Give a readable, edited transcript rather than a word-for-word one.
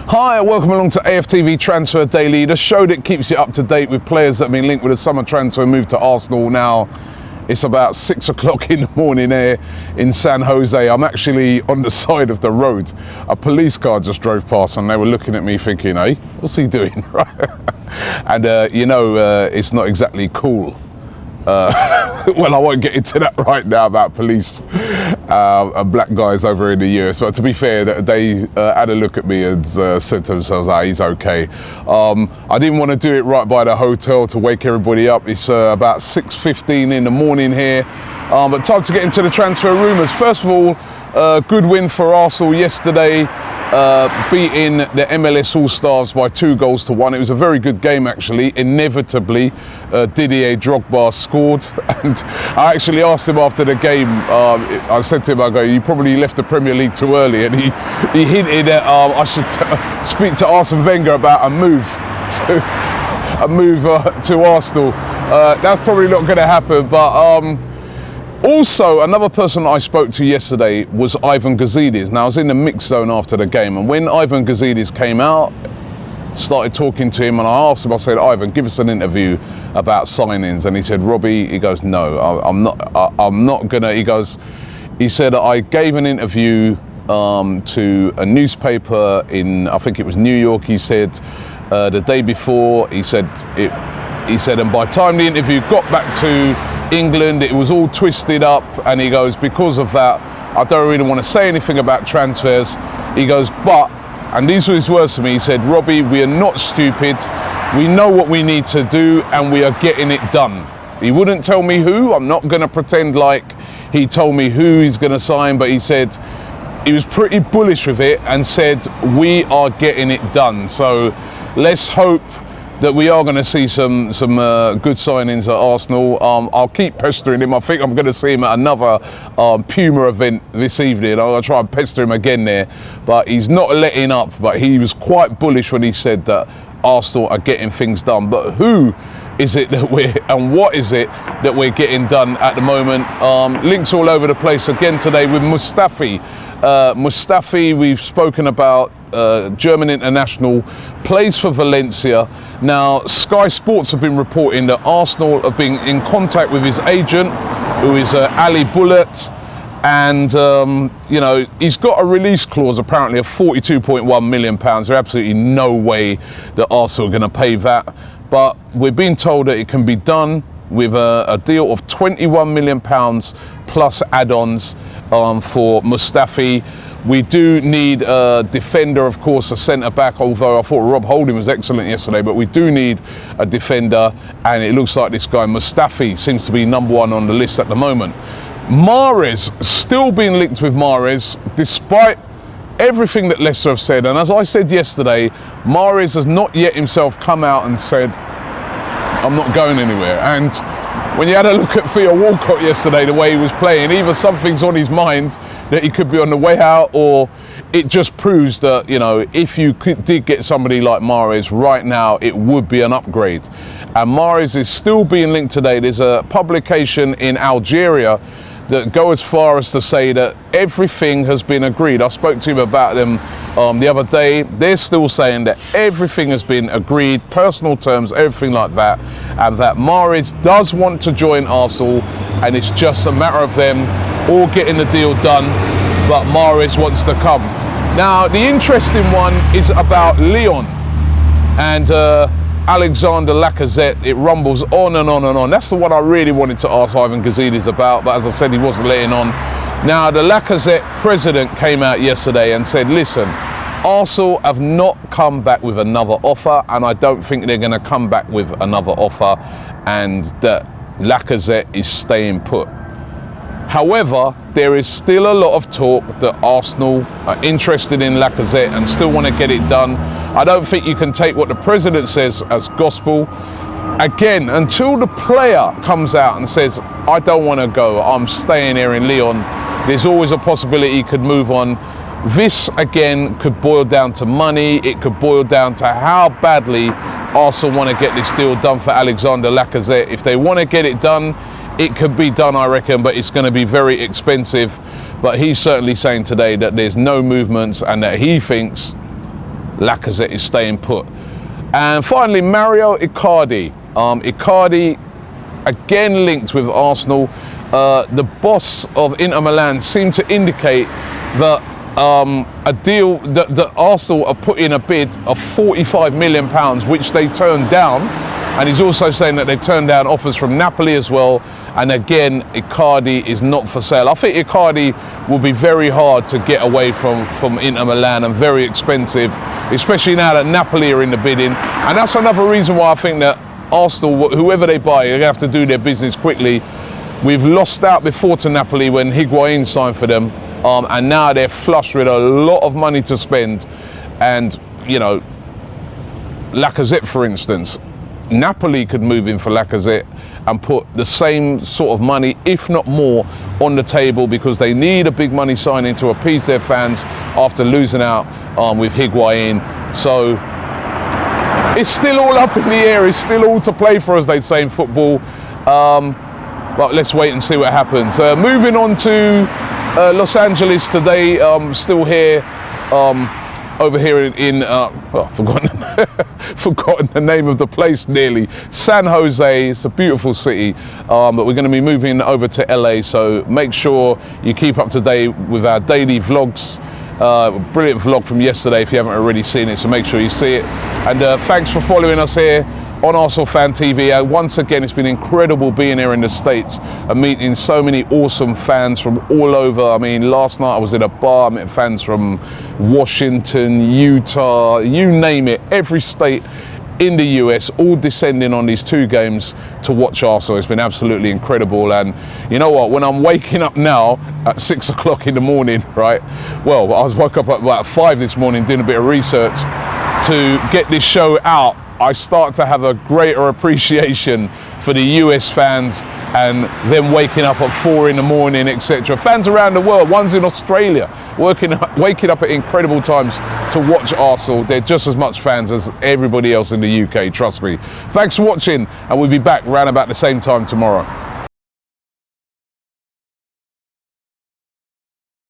Hi, welcome along to AFTV Transfer Daily, the show that keeps you up to date with players that have been linked with a summer transfer and moved to Arsenal. Now, it's about 6 o'clock in the morning here in San Jose. I'm actually on the side of the road. A police car just drove past and they were looking at me thinking, hey, what's he doing? And it's not exactly cool. Well, I won't get into that right now about police and black guys over in the US, but to be fair, they had a look at me and said to themselves, he's okay. I didn't want to do it right by the hotel to wake everybody up. It's about 6:15 in the morning here, but time to get into the transfer rumours. First of all, good win for Arsenal yesterday, beating the MLS All-Stars by 2-1. It was a very good game, actually. Inevitably, Didier Drogba scored, and I actually asked him after the game, I said to him, I go, you probably left the Premier League too early, and he hinted that I should speak to Arsene Wenger about a move to Arsenal. That's probably not going to happen, but also, another person I spoke to yesterday was Ivan Gazidis. Now, I was in the mix zone after the game, and when Ivan Gazidis came out, started talking to him, and I asked him, I said, Ivan, give us an interview about signings. And he said, Robbie, he goes, no, I'm not gonna. He said, I gave an interview to a newspaper in, I think it was New York. He said, the day before, he said, and by the time the interview got back to England, it was all twisted up, and he goes, because of that, I don't really want to say anything about transfers. He goes, but, and these were his words to me, he said, Robbie, we are not stupid. We know what we need to do, and we are getting it done. He wouldn't tell me who. I'm not going to pretend like he told me who he's going to sign, but he said he was pretty bullish with it and said, we are getting it done. So let's hope that we are going to see some good signings at Arsenal. I'll keep pestering him. I think I'm going to see him at another Puma event this evening. I'll try and pester him again there, but he's not letting up. But he was quite bullish when he said that Arsenal are getting things done. But who is it that what is it that we're getting done at the moment? Links all over the place again today with Mustafi. Mustafi, we've spoken about, German international, plays for Valencia. Now, Sky Sports have been reporting that Arsenal have been in contact with his agent, who is Ali Bullet, and he's got a release clause apparently of £42.1 million. There's absolutely no way that Arsenal are going to pay that, but we're being told that it can be done with a deal of £21 million plus add-ons for Mustafi. We do need a defender, of course, a centre-back, although I thought Rob Holding was excellent yesterday, but we do need a defender, and it looks like this guy Mustafi seems to be number one on the list at the moment. Mahrez, still being linked with Mahrez, despite everything that Leicester have said, and as I said yesterday, Mahrez has not yet himself come out and said, I'm not going anywhere. And when you had a look at Theo Walcott yesterday, the way he was playing, either something's on his mind that he could be on the way out, or it just proves that, if you did get somebody like Mahrez right now, it would be an upgrade. And Mahrez is still being linked today. There's a publication in Algeria that go as far as to say that everything has been agreed. I spoke to him about them the other day. They're still saying that everything has been agreed, personal terms, everything like that, and that Mahrez does want to join Arsenal, and it's just a matter of them all getting the deal done, but Mahrez wants to come. Now, the interesting one is about Lyon and Alexander Lacazette. It rumbles on and on and on. That's the one I really wanted to ask Ivan Gazidis about, but as I said, he wasn't letting on. Now, the Lacazette president came out yesterday and said, listen, Arsenal have not come back with another offer, and I don't think they're going to come back with another offer, and that Lacazette is staying put. However, there is still a lot of talk that Arsenal are interested in Lacazette and still want to get it done. I don't think you can take what the president says as gospel. Again, until the player comes out and says, I don't want to go, I'm staying here in Lyon, there's always a possibility he could move on. This, again, could boil down to money. It could boil down to how badly Arsenal want to get this deal done for Alexander Lacazette. If they want to get it done, it could be done, I reckon, but it's going to be very expensive. But he's certainly saying today that there's no movements and that he thinks Lacazette is staying put. And finally, Mario Icardi. Icardi again linked with Arsenal. The boss of Inter Milan seemed to indicate that a deal that Arsenal are put in a bid of £45 million, which they turned down. And he's also saying that they've turned down offers from Napoli as well. And again, Icardi is not for sale. I think Icardi will be very hard to get away from Inter Milan and very expensive, especially now that Napoli are in the bidding. And that's another reason why I think that Arsenal, whoever they buy, they have to do their business quickly. We've lost out before to Napoli when Higuain signed for them. And now they're flush with a lot of money to spend. And, you know, Lacazette, for instance, Napoli could move in for Lacazette and put the same sort of money, if not more, on the table, because they need a big money signing to appease their fans after losing out with Higuain. So it's still all up in the air. It's still all to play for, as they'd say in football. But let's wait and see what happens. Moving on to Los Angeles today. Still here. Over here in forgotten the name of the place nearly. San Jose. It's a beautiful city, but we're going to be moving over to LA, so make sure you keep up to date with our daily vlogs. Brilliant vlog from yesterday if you haven't already seen it, so make sure you see it. And thanks for following us here on Arsenal Fan TV. Once again, it's been incredible being here in the States and meeting so many awesome fans from all over. I mean, last night I was in a bar, I met fans from Washington, Utah, you name it, every state in the US, all descending on these two games to watch Arsenal. It's been absolutely incredible. And you know what, when I'm waking up now at 6 o'clock in the morning, right? Well, I was woke up at about 5 this morning doing a bit of research to get this show out. I start to have a greater appreciation for the US fans and them waking up at 4 in the morning, etc. Fans around the world, one's in Australia, waking up at incredible times to watch Arsenal. They're just as much fans as everybody else in the UK, trust me. Thanks for watching, and we'll be back around about the same time tomorrow.